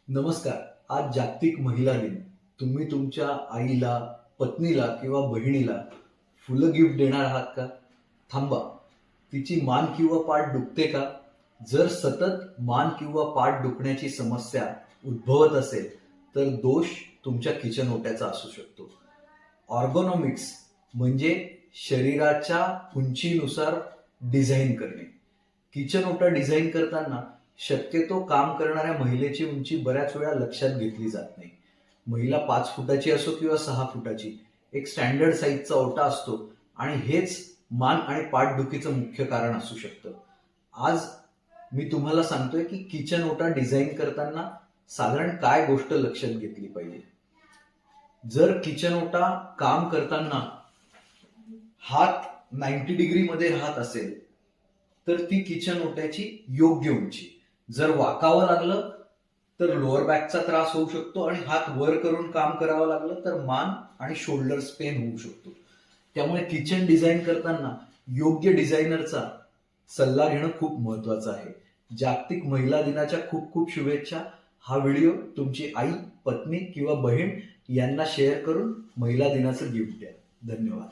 नमस्कार. आज जागतिक महिला दिन. तुम्ही तुमच्या आईला, पत्नीला किंवा बहिणीला फुलं गिफ्ट देणार आहात का? थांबा. तिची मान किंवा पाठ दुखते का? जर सतत मान किंवा पाठ दुखण्याची समस्या उद्भवत असेल, तर दोष तुमच्या किचन ओट्याचा असू शकतो. ऑर्गोनॉमिक्स म्हणजे शरीराच्या उंचीनुसार डिझाईन करणे. किचन ओटा डिझाईन करताना शक्यतो काम करणाऱ्या महिलेची उंची बऱ्याच वेळा लक्षात घेतली जात नाही. महिला 5 फुटाची असो किंवा 6 फुटाची, एक स्टँडर्ड साईजचा ओटा असतो आणि हेच मान आणि पाठदुखीचं मुख्य कारण असू शकतं. आज मी तुम्हाला सांगतोय की किचन ओटा डिझाईन करताना साधारण काय गोष्ट लक्षात घेतली पाहिजे. जर किचन ओटा काम करताना हात 90 डिग्रीमध्ये राहत असेल, तर ती किचन ओट्याची योग्य उंची. जर वाकावं लागलं तर लोअर बॅकचा त्रास होऊ शकतो आणि हात वर करून काम करावं लागलं तर मान आणि शोल्डर्स पेन होऊ शकतो. त्यामुळे किचन डिझाईन करताना योग्य डिझायनरचा सल्ला घेणं खूप महत्वाचं आहे. जागतिक महिला दिनाच्या खूप खूप शुभेच्छा. हा व्हिडिओ तुमची आई, पत्नी किंवा बहीण यांना शेअर करून महिला दिनाचं गिफ्ट द्या. धन्यवाद.